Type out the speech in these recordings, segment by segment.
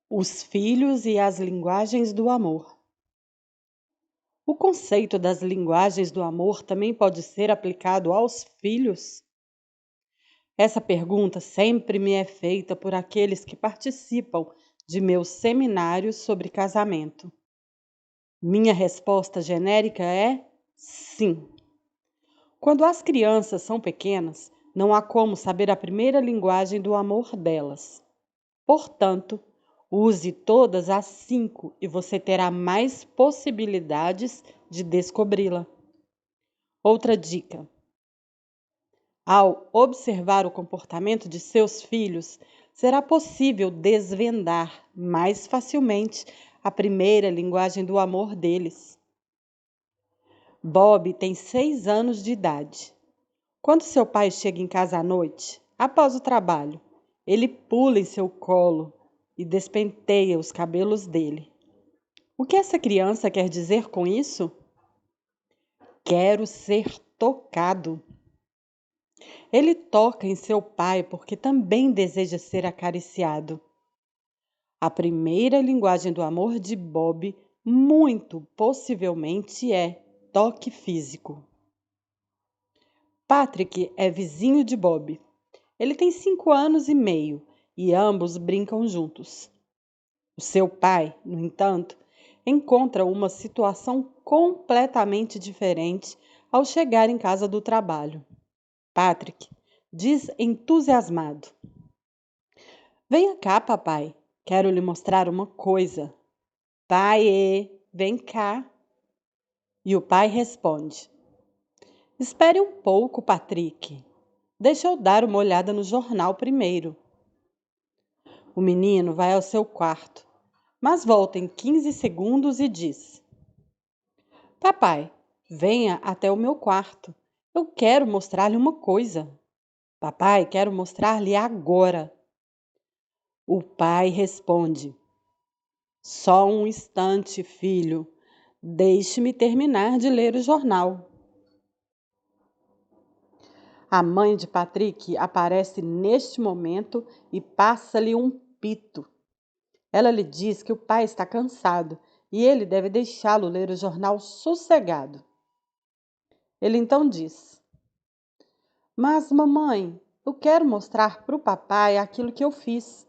Os filhos e as linguagens do amor. O conceito das linguagens do amor também pode ser aplicado aos filhos? Essa pergunta sempre me é feita por aqueles que participam de meus seminários sobre casamento. Minha resposta genérica é sim. Quando as crianças são pequenas, não há como saber a primeira linguagem do amor delas. Portanto, use todas as 5 e você terá mais possibilidades de descobri-la. Outra dica: ao observar o comportamento de seus filhos, será possível desvendar mais facilmente a primeira linguagem do amor deles. Bob tem 6 anos de idade. Quando seu pai chega em casa à noite, após o trabalho, ele pula em seu colo e despenteia os cabelos dele. O que essa criança quer dizer com isso? Quero ser tocado. Ele toca em seu pai porque também deseja ser acariciado. A primeira linguagem do amor de Bob, muito possivelmente, é toque físico. Patrick é vizinho de Bob. Ele tem 5 anos e meio e ambos brincam juntos. O seu pai, no entanto, encontra uma situação completamente diferente ao chegar em casa do trabalho. Patrick diz entusiasmado: Venha cá, papai. Quero lhe mostrar uma coisa. Pai, vem cá. E o pai responde: Espere um pouco, Patrick. Deixa eu dar uma olhada no jornal primeiro. O menino vai ao seu quarto, mas volta em 15 segundos e diz: Papai, venha até o meu quarto. Eu quero mostrar-lhe uma coisa. Papai, quero mostrar-lhe agora. O pai responde: Só um instante, filho. Deixe-me terminar de ler o jornal. A mãe de Patrick aparece neste momento e passa-lhe um pito. Ela lhe diz que o pai está cansado e ele deve deixá-lo ler o jornal sossegado. Ele então diz: Mas, mamãe, eu quero mostrar para o papai aquilo que eu fiz.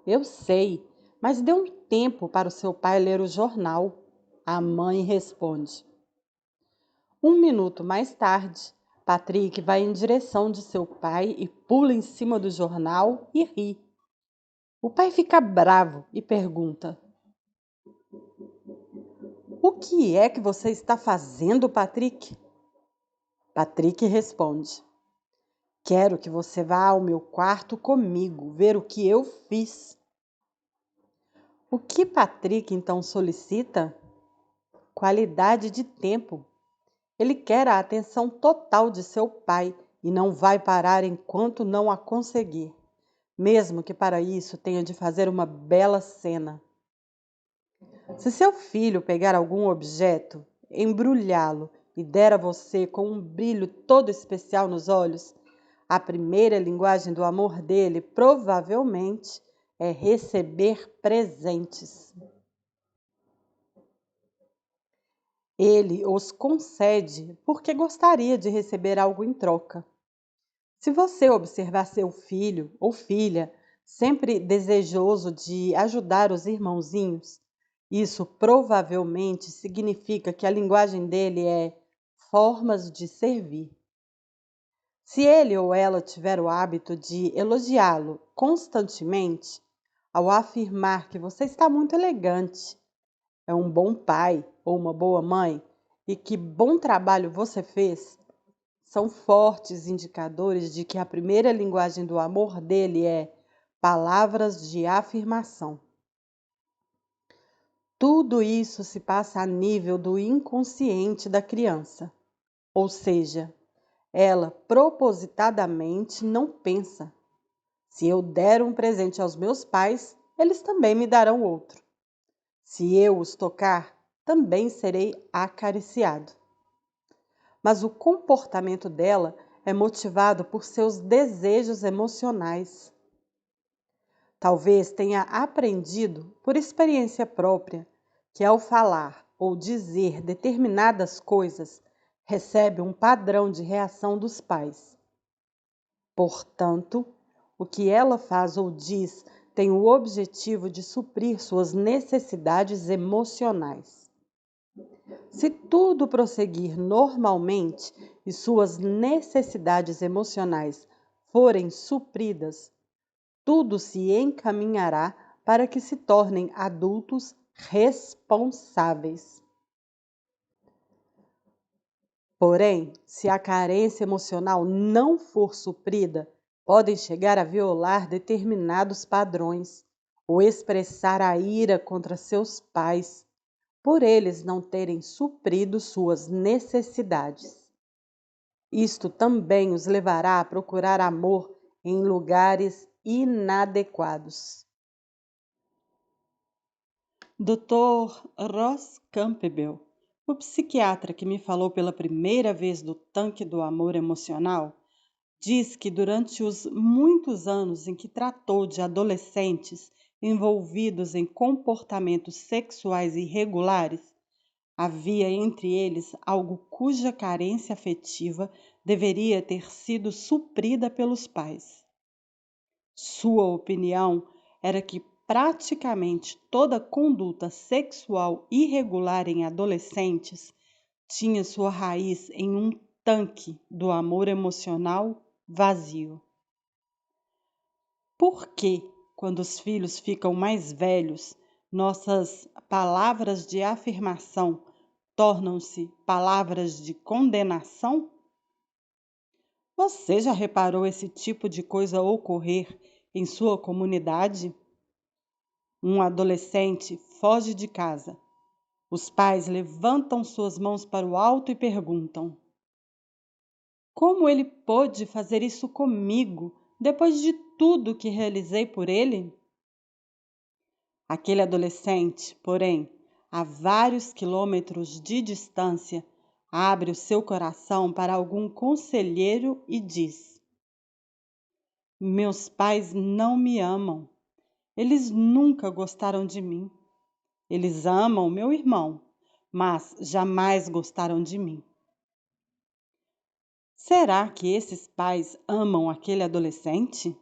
Eu sei, mas dê um tempo para o seu pai ler o jornal. A mãe responde. 1 minuto mais tarde, Patrick vai em direção de seu pai e pula em cima do jornal e ri. O pai fica bravo e pergunta: O que é que você está fazendo, Patrick? Patrick responde: Quero que você vá ao meu quarto comigo ver o que eu fiz. O que Patrick então solicita? Qualidade de tempo. Ele quer a atenção total de seu pai e não vai parar enquanto não a conseguir, mesmo que para isso tenha de fazer uma bela cena. Se seu filho pegar algum objeto, embrulhá-lo e der a você com um brilho todo especial nos olhos, a primeira linguagem do amor dele provavelmente é receber presentes. Ele os concede porque gostaria de receber algo em troca. Se você observar seu filho ou filha sempre desejoso de ajudar os irmãozinhos, isso provavelmente significa que a linguagem dele é formas de servir. Se ele ou ela tiver o hábito de elogiá-lo constantemente, ao afirmar que você está muito elegante, é um bom pai ou uma boa mãe e que bom trabalho você fez, são fortes indicadores de que a primeira linguagem do amor dele é palavras de afirmação. Tudo isso se passa a nível do inconsciente da criança, ou seja, ela propositadamente não pensa. Se eu der um presente aos meus pais, eles também me darão outro. Se eu os tocar, também serei acariciado. Mas o comportamento dela é motivado por seus desejos emocionais. Talvez tenha aprendido por experiência própria que ao falar ou dizer determinadas coisas, recebe um padrão de reação dos pais. Portanto, o que ela faz ou diz tem o objetivo de suprir suas necessidades emocionais. Se tudo prosseguir normalmente e suas necessidades emocionais forem supridas, tudo se encaminhará para que se tornem adultos responsáveis. Porém, se a carência emocional não for suprida, podem chegar a violar determinados padrões ou expressar a ira contra seus pais, por eles não terem suprido suas necessidades. Isto também os levará a procurar amor em lugares inadequados. Dr. Ross Campbell, o psiquiatra que me falou pela primeira vez do tanque do amor emocional, diz que durante os muitos anos em que tratou de adolescentes envolvidos em comportamentos sexuais irregulares, havia entre eles algo cuja carência afetiva deveria ter sido suprida pelos pais. Sua opinião era que praticamente toda conduta sexual irregular em adolescentes tinha sua raiz em um tanque do amor emocional vazio. Por que, quando os filhos ficam mais velhos, nossas palavras de afirmação tornam-se palavras de condenação? Você já reparou esse tipo de coisa ocorrer em sua comunidade? Um adolescente foge de casa. Os pais levantam suas mãos para o alto e perguntam: como ele pôde fazer isso comigo depois de tudo que realizei por ele? Aquele adolescente, porém, a vários quilômetros de distância, abre o seu coração para algum conselheiro e diz: meus pais não me amam. Eles nunca gostaram de mim. Eles amam meu irmão, mas jamais gostaram de mim. Será que esses pais amam aquele adolescente?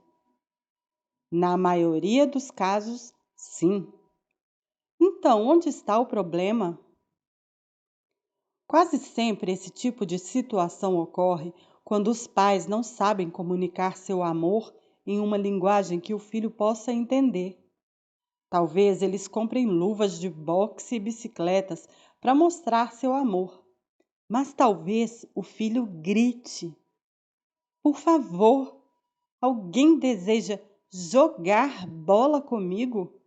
Na maioria dos casos, sim. Então, onde está o problema? Quase sempre esse tipo de situação ocorre quando os pais não sabem comunicar seu amor em uma linguagem que o filho possa entender. Talvez eles comprem luvas de boxe e bicicletas para mostrar seu amor, mas talvez o filho grite: por favor, alguém deseja jogar bola comigo?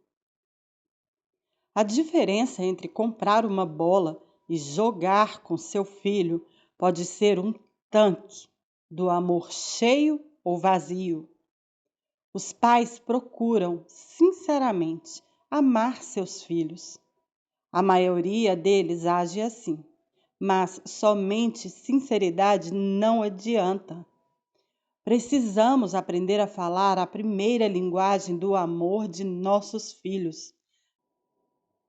A diferença entre comprar uma bola e jogar com seu filho pode ser um tanque do amor cheio ou vazio. Os pais procuram, sinceramente, amar seus filhos. A maioria deles age assim, mas somente sinceridade não adianta. Precisamos aprender a falar a primeira linguagem do amor de nossos filhos,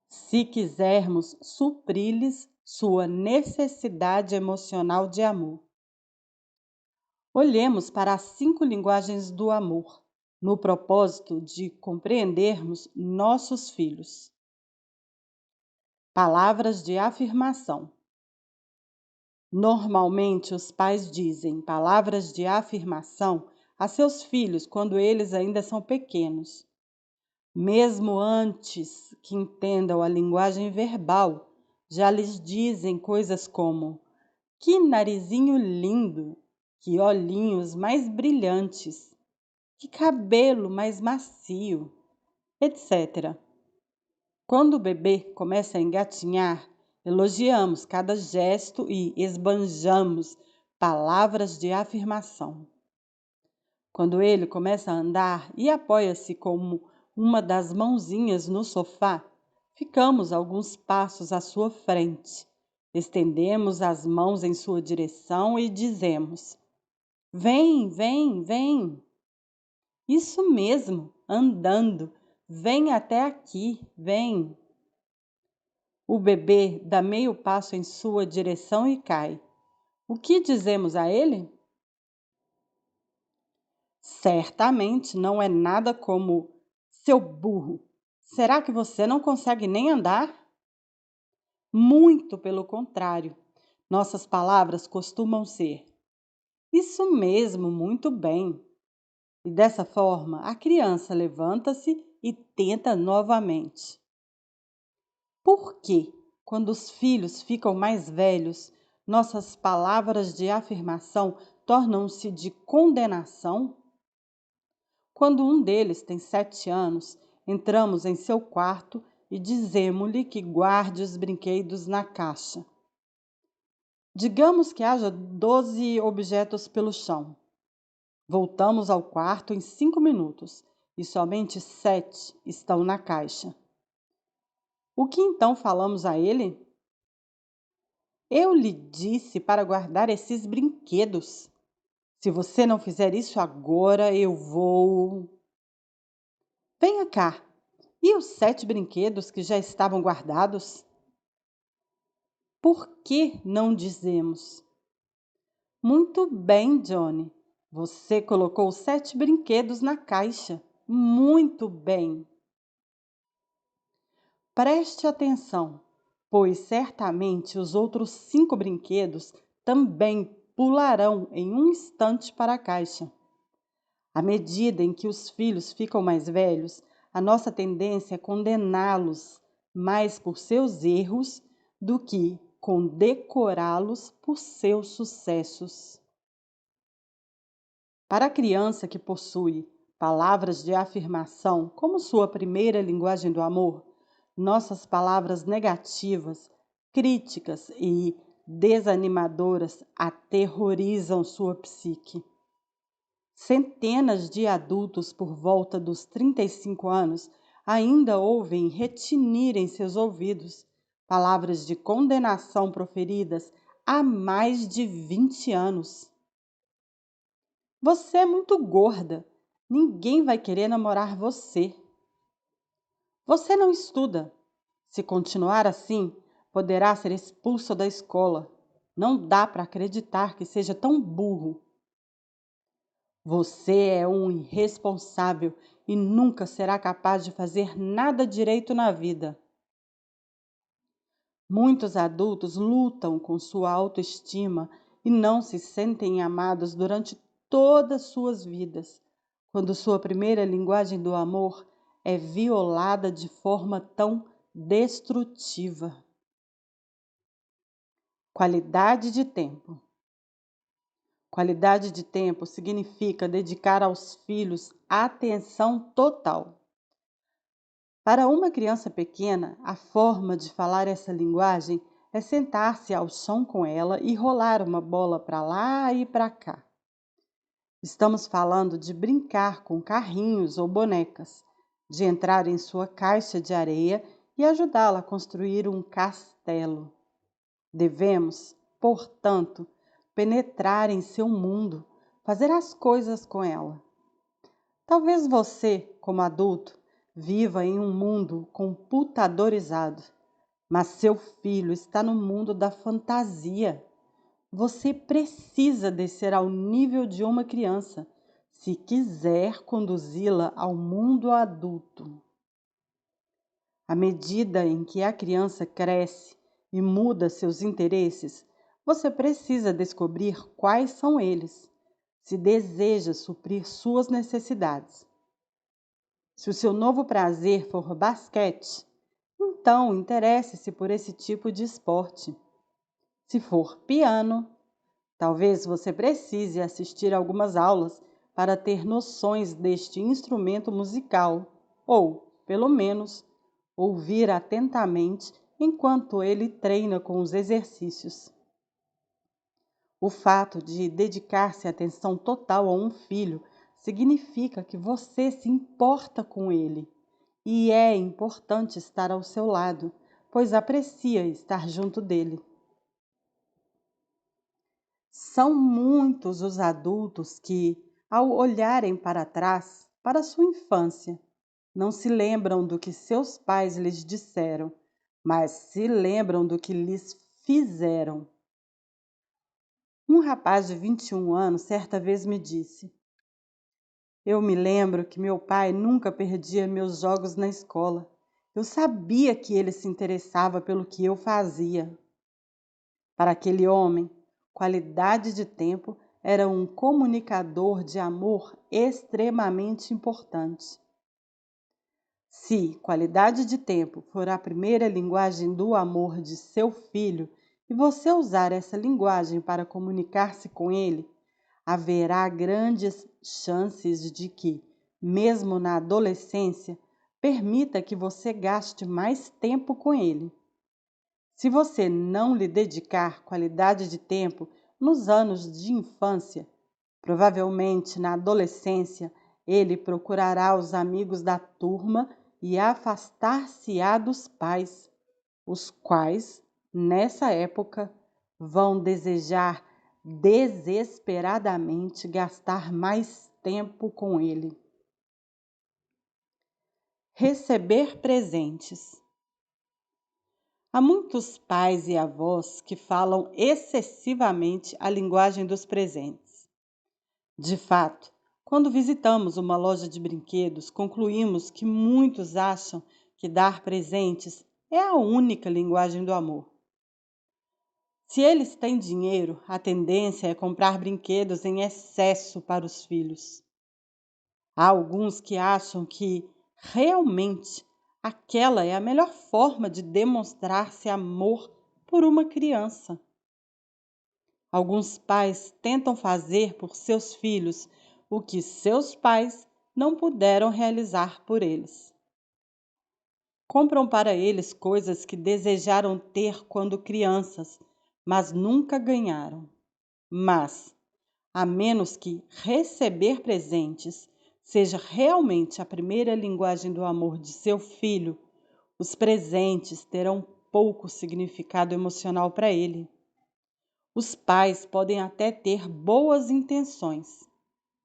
se quisermos suprir-lhes sua necessidade emocional de amor. Olhemos para as 5 linguagens do amor, no propósito de compreendermos nossos filhos. Palavras de afirmação. Normalmente, os pais dizem palavras de afirmação a seus filhos quando eles ainda são pequenos. Mesmo antes que entendam a linguagem verbal, já lhes dizem coisas como: que narizinho lindo, que olhinhos mais brilhantes, que cabelo mais macio, etc. Quando o bebê começa a engatinhar, elogiamos cada gesto e esbanjamos palavras de afirmação. Quando ele começa a andar e apoia-se como uma das mãozinhas no sofá, ficamos alguns passos à sua frente, estendemos as mãos em sua direção e dizemos: vem, vem, vem. Isso mesmo, andando. Vem até aqui, vem. O bebê dá meio passo em sua direção e cai. O que dizemos a ele? Certamente não é nada como seu burro. Será que você não consegue nem andar? Muito pelo contrário. Nossas palavras costumam ser: isso mesmo, muito bem. E dessa forma, a criança levanta-se e tenta novamente. Por que, quando os filhos ficam mais velhos, nossas palavras de afirmação tornam-se de condenação? Quando um deles tem 7 anos, entramos em seu quarto e dizemos-lhe que guarde os brinquedos na caixa. Digamos que haja 12 objetos pelo chão. Voltamos ao quarto em 5 minutos e somente 7 estão na caixa. O que então falamos a ele? Eu lhe disse para guardar esses brinquedos. Se você não fizer isso agora, eu vou. Venha cá. E os 7 brinquedos que já estavam guardados? Por que não dizemos? Muito bem, Johnny. Você colocou 7 brinquedos na caixa. Muito bem. Preste atenção, pois certamente os outros 5 brinquedos também pularão em um instante para a caixa. À medida em que os filhos ficam mais velhos, a nossa tendência é condená-los mais por seus erros do que condecorá-los por seus sucessos. Para a criança que possui palavras de afirmação como sua primeira linguagem do amor, nossas palavras negativas, críticas e desanimadoras aterrorizam sua psique. Centenas de adultos por volta dos 35 anos ainda ouvem retinir em seus ouvidos palavras de condenação proferidas há mais de 20 anos. Você é muito gorda. Ninguém vai querer namorar você. Você não estuda. Se continuar assim, poderá ser expulso da escola. Não dá para acreditar que seja tão burro. Você é um irresponsável e nunca será capaz de fazer nada direito na vida. Muitos adultos lutam com sua autoestima e não se sentem amados durante todas suas vidas, quando sua primeira linguagem do amor é violada de forma tão destrutiva. Qualidade de tempo. Qualidade de tempo significa dedicar aos filhos atenção total. Para uma criança pequena, a forma de falar essa linguagem é sentar-se ao chão com ela e rolar uma bola para lá e para cá. Estamos falando de brincar com carrinhos ou bonecas, de entrar em sua caixa de areia e ajudá-la a construir um castelo. Devemos, portanto, penetrar em seu mundo, fazer as coisas com ela. Talvez você, como adulto, viva em um mundo computadorizado, mas seu filho está no mundo da fantasia. Você precisa descer ao nível de uma criança, se quiser conduzi-la ao mundo adulto. À medida em que a criança cresce e muda seus interesses, você precisa descobrir quais são eles, se deseja suprir suas necessidades. Se o seu novo prazer for basquete, então interesse-se por esse tipo de esporte. Se for piano, talvez você precise assistir algumas aulas para ter noções deste instrumento musical, ou, pelo menos, ouvir atentamente enquanto ele treina com os exercícios. O fato de dedicar-se atenção total a um filho significa que você se importa com ele. E é importante estar ao seu lado, pois aprecia estar junto dele. São muitos os adultos que, ao olharem para trás, para sua infância. Não se lembram do que seus pais lhes disseram, mas se lembram do que lhes fizeram. Um rapaz de 21 anos certa vez me disse: Eu me lembro que meu pai nunca perdia meus jogos na escola. Eu sabia que ele se interessava pelo que eu fazia. Para aquele homem, qualidade de tempo era um comunicador de amor extremamente importante. Se qualidade de tempo for a primeira linguagem do amor de seu filho e você usar essa linguagem para comunicar-se com ele, haverá grandes chances de que, mesmo na adolescência, permita que você gaste mais tempo com ele. Se você não lhe dedicar qualidade de tempo nos anos de infância, provavelmente na adolescência, ele procurará os amigos da turma e afastar-se-á dos pais, os quais, nessa época, vão desejar desesperadamente gastar mais tempo com ele. Receber presentes. Há muitos pais e avós que falam excessivamente a linguagem dos presentes. De fato, quando visitamos uma loja de brinquedos, concluímos que muitos acham que dar presentes é a única linguagem do amor. Se eles têm dinheiro, a tendência é comprar brinquedos em excesso para os filhos. Há alguns que acham que, realmente, aquela é a melhor forma de demonstrar-se amor por uma criança. Alguns pais tentam fazer por seus filhos o que seus pais não puderam realizar por eles. Compram para eles coisas que desejaram ter quando crianças, mas nunca ganharam. Mas, a menos que receber presentes seja realmente a primeira linguagem do amor de seu filho, os presentes terão pouco significado emocional para ele. Os pais podem até ter boas intenções,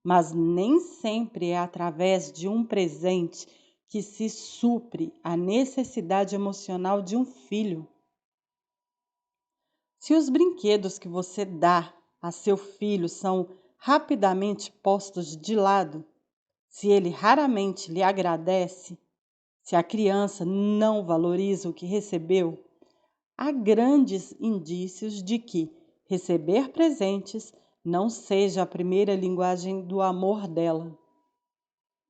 mas nem sempre é através de um presente que se supre a necessidade emocional de um filho. Se os brinquedos que você dá a seu filho são rapidamente postos de lado, se ele raramente lhe agradece, se a criança não valoriza o que recebeu, há grandes indícios de que receber presentes não seja a primeira linguagem do amor dela.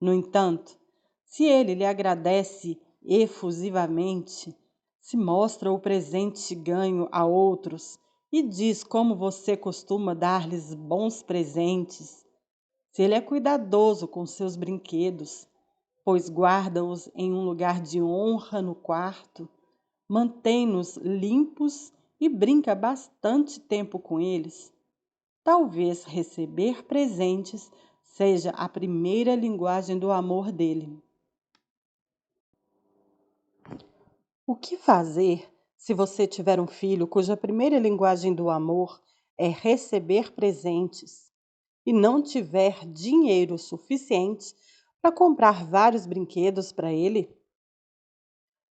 No entanto, se ele lhe agradece efusivamente, se mostra o presente ganho a outros e diz como você costuma dar-lhes bons presentes, se ele é cuidadoso com seus brinquedos, pois guarda-os em um lugar de honra no quarto, mantém-nos limpos e brinca bastante tempo com eles, talvez receber presentes seja a primeira linguagem do amor dele. O que fazer se você tiver um filho cuja primeira linguagem do amor é receber presentes e não tiver dinheiro suficiente para comprar vários brinquedos para ele?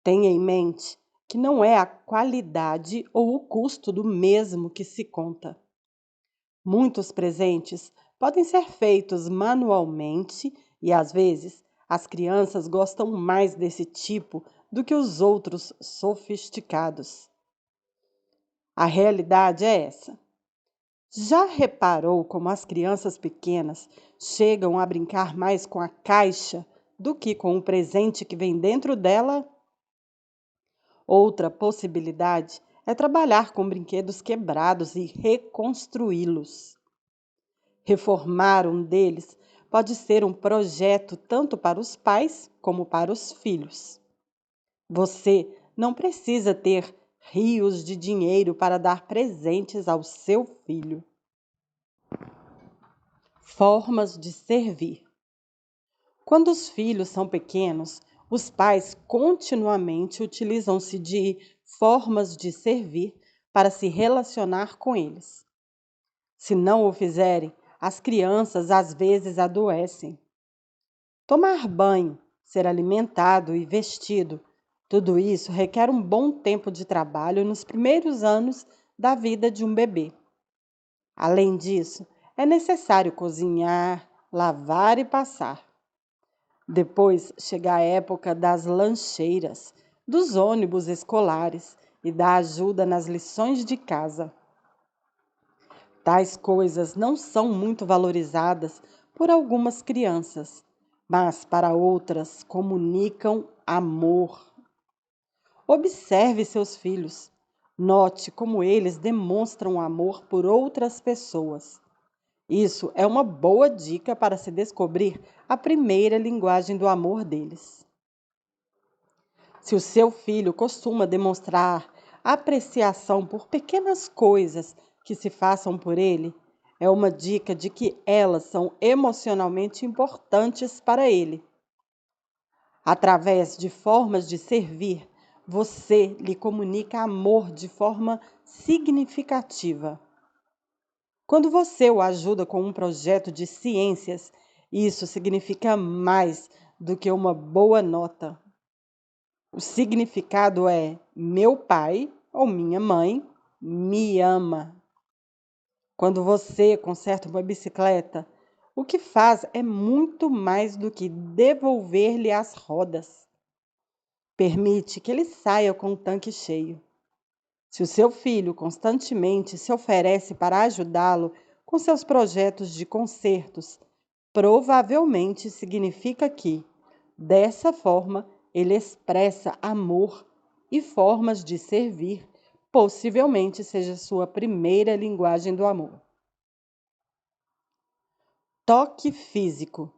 Tenha em mente que não é a qualidade ou o custo do mesmo que se conta. Muitos presentes podem ser feitos manualmente e, às vezes, as crianças gostam mais desse tipo do que os outros sofisticados. A realidade é essa. Já reparou como as crianças pequenas chegam a brincar mais com a caixa do que com o presente que vem dentro dela? Outra possibilidade é trabalhar com brinquedos quebrados e reconstruí-los. Reformar um deles pode ser um projeto tanto para os pais como para os filhos. Você não precisa ter rios de dinheiro para dar presentes ao seu filho. Formas de servir. Quando os filhos são pequenos, os pais continuamente utilizam-se de formas de servir para se relacionar com eles. Se não o fizerem, as crianças às vezes adoecem. Tomar banho, ser alimentado e vestido, tudo isso requer um bom tempo de trabalho nos primeiros anos da vida de um bebê. Além disso, é necessário cozinhar, lavar e passar. Depois chega a época das lancheiras, dos ônibus escolares e da ajuda nas lições de casa. Tais coisas não são muito valorizadas por algumas crianças, mas para outras comunicam amor. Observe seus filhos. Note como eles demonstram amor por outras pessoas. Isso é uma boa dica para se descobrir a primeira linguagem do amor deles. Se o seu filho costuma demonstrar apreciação por pequenas coisas que se façam por ele, é uma dica de que elas são emocionalmente importantes para ele. Através de formas de servir, você lhe comunica amor de forma significativa. Quando você o ajuda com um projeto de ciências, isso significa mais do que uma boa nota. O significado é: meu pai ou minha mãe me ama. Quando você conserta uma bicicleta, o que faz é muito mais do que devolver-lhe as rodas. Permite que ele saia com o tanque cheio. Se o seu filho constantemente se oferece para ajudá-lo com seus projetos de concertos, provavelmente significa que, dessa forma, ele expressa amor e formas de servir, possivelmente seja sua primeira linguagem do amor. Toque físico.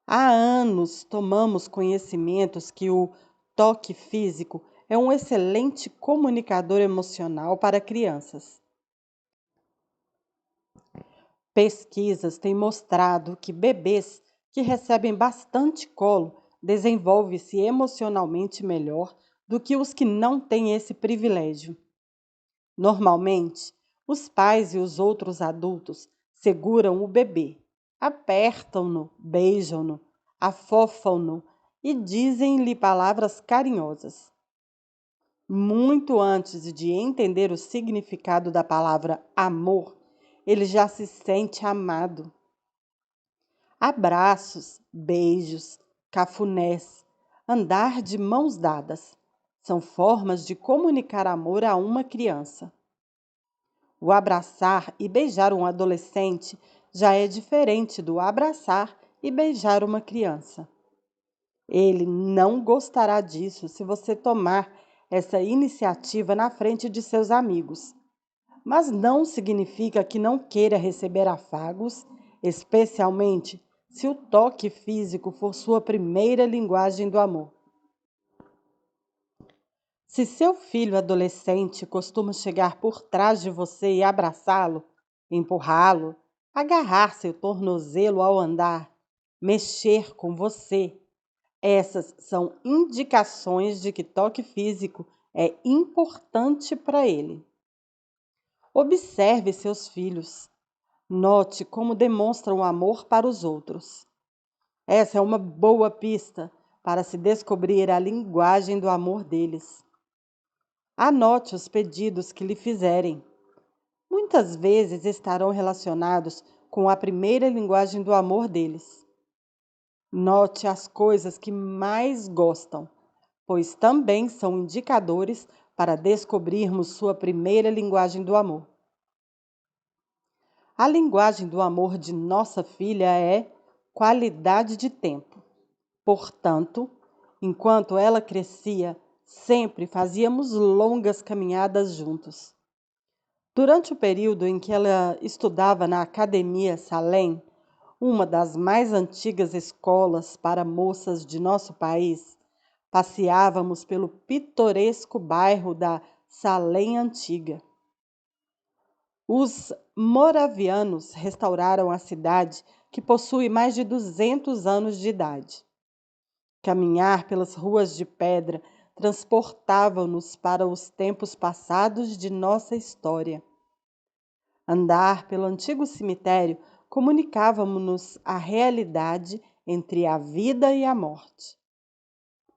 Há anos tomamos conhecimentos que o toque físico é um excelente comunicador emocional para crianças. Pesquisas têm mostrado que bebês que recebem bastante colo desenvolvem-se emocionalmente melhor do que os que não têm esse privilégio. Normalmente, os pais e os outros adultos seguram o bebê, apertam-no, beijam-no, afofam-no e dizem-lhe palavras carinhosas. Muito antes de entender o significado da palavra amor, ele já se sente amado. Abraços, beijos, cafunés, andar de mãos dadas são formas de comunicar amor a uma criança. O abraçar e beijar um adolescente já é diferente do abraçar e beijar uma criança. Ele não gostará disso se você tomar essa iniciativa na frente de seus amigos. Mas não significa que não queira receber afagos, especialmente se o toque físico for sua primeira linguagem do amor. Se seu filho adolescente costuma chegar por trás de você e abraçá-lo, empurrá-lo, agarrar seu tornozelo ao andar, mexer com você, essas são indicações de que toque físico é importante para ele. Observe seus filhos. Note como demonstram amor para os outros. Essa é uma boa pista para se descobrir a linguagem do amor deles. Anote os pedidos que lhe fizerem. Muitas vezes estarão relacionados com a primeira linguagem do amor deles. Note as coisas que mais gostam, pois também são indicadores para descobrirmos sua primeira linguagem do amor. A linguagem do amor de nossa filha é qualidade de tempo. Portanto, enquanto ela crescia, sempre fazíamos longas caminhadas juntos. Durante o período em que ela estudava na Academia Salem, uma das mais antigas escolas para moças de nosso país, passeávamos pelo pitoresco bairro da Salem Antiga. Os moravianos restauraram a cidade, que possui mais de 200 anos de idade. Caminhar pelas ruas de pedra transportava-nos para os tempos passados de nossa história. Andar pelo antigo cemitério comunicava-nos a realidade entre a vida e a morte.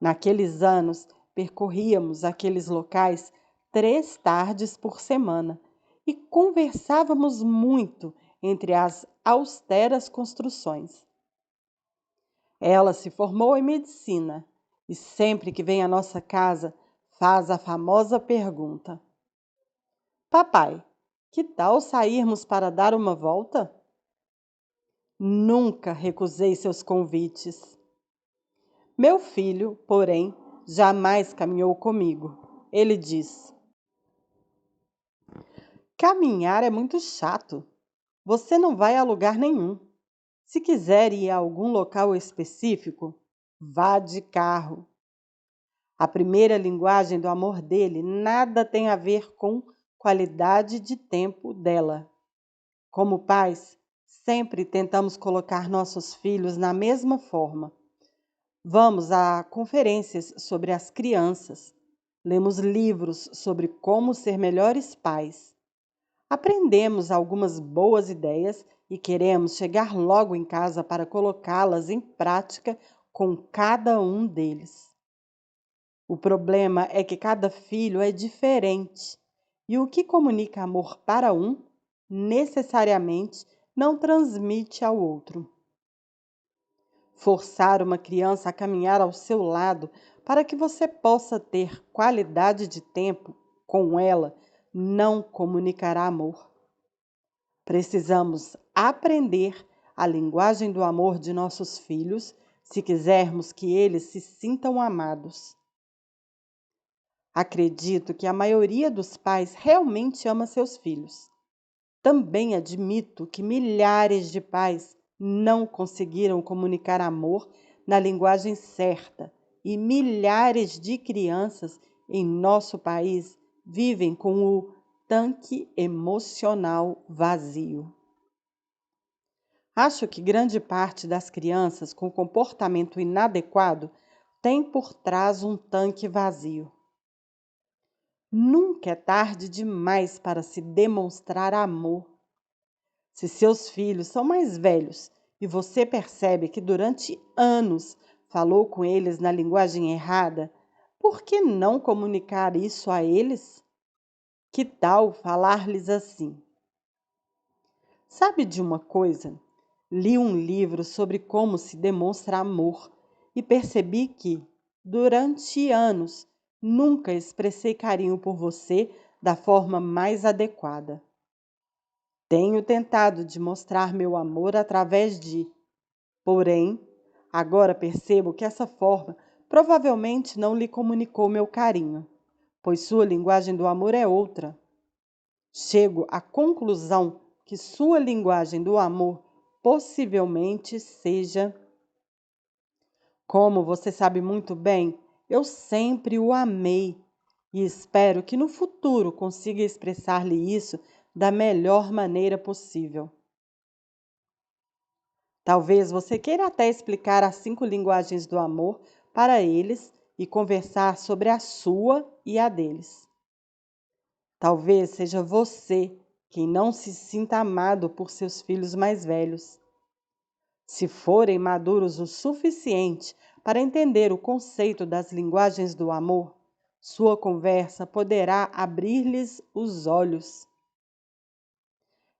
Naqueles anos, percorríamos aqueles locais 3 tardes por semana e conversávamos muito entre as austeras construções. Ela se formou em medicina e sempre que vem à nossa casa faz a famosa pergunta: Papai, que tal sairmos para dar uma volta? Nunca recusei seus convites. Meu filho, porém, jamais caminhou comigo. Ele diz: Caminhar é muito chato. Você não vai a lugar nenhum. Se quiser ir a algum local específico, vá de carro. A primeira linguagem do amor dele nada tem a ver com qualidade de tempo dela. Como pais, sempre tentamos colocar nossos filhos na mesma forma. Vamos a conferências sobre as crianças. Lemos livros sobre como ser melhores pais. Aprendemos algumas boas ideias e queremos chegar logo em casa para colocá-las em prática com cada um deles. O problema é que cada filho é diferente e o que comunica amor para um, necessariamente não transmite ao outro. Forçar uma criança a caminhar ao seu lado para que você possa ter qualidade de tempo com ela não comunicará amor. Precisamos aprender a linguagem do amor de nossos filhos se quisermos que eles se sintam amados. Acredito que a maioria dos pais realmente ama seus filhos. Também admito que milhares de pais não conseguiram comunicar amor na linguagem certa e milhares de crianças em nosso país vivem com o tanque emocional vazio. Acho que grande parte das crianças com comportamento inadequado tem por trás um tanque vazio. Nunca é tarde demais para se demonstrar amor. Se seus filhos são mais velhos e você percebe que durante anos falou com eles na linguagem errada, por que não comunicar isso a eles? Que tal falar-lhes assim? Sabe de uma coisa? Li um livro sobre como se demonstra amor e percebi que, durante anos, nunca expressei carinho por você da forma mais adequada. Tenho tentado demonstrar meu amor através de, porém, agora percebo que essa forma provavelmente não lhe comunicou meu carinho, pois sua linguagem do amor é outra. Chego à conclusão que sua linguagem do amor possivelmente seja: como você sabe muito bem, eu sempre o amei e espero que no futuro consiga expressar-lhe isso da melhor maneira possível. Talvez você queira até explicar as 5 linguagens do amor para eles e conversar sobre a sua e a deles. Talvez seja você quem não se sinta amado por seus filhos mais velhos. Se forem maduros o suficiente para entender o conceito das linguagens do amor, sua conversa poderá abrir-lhes os olhos.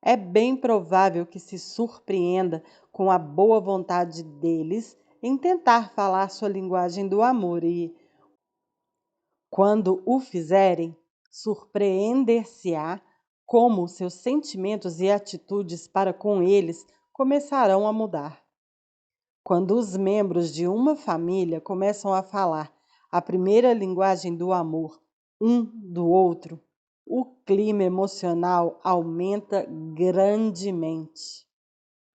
É bem provável que se surpreenda com a boa vontade deles em tentar falar sua linguagem do amor e, quando o fizerem, surpreender-se-á como seus sentimentos e atitudes para com eles começarão a mudar. Quando os membros de uma família começam a falar a primeira linguagem do amor um do outro, o clima emocional aumenta grandemente.